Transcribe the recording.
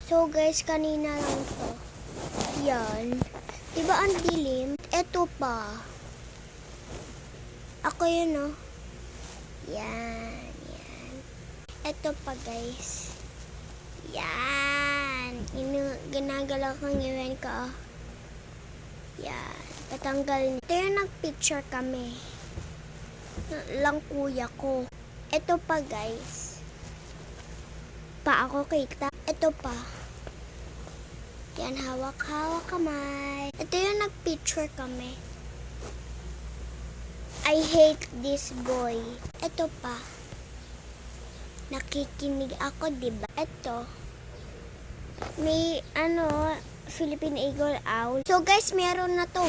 So guys, kanina lang to. Yan. Diba ang dilim? Eto pa. Ako yun, no? Yan. Yan. Eto pa, guys. Yan. Ginagalaw kong iwan ko. Yan. Patanggal. Ito yung nagpicture kami. Lang kuya ko. Ito pa, guys. Pa ako kita. Ito pa. Yan, hawak-hawak kamay. Ito yung nagpicture kami. I hate this boy. Ito pa. Nakikinig ako, diba? Ito. May, Philippine Eagle Owl. So, guys, meron na to,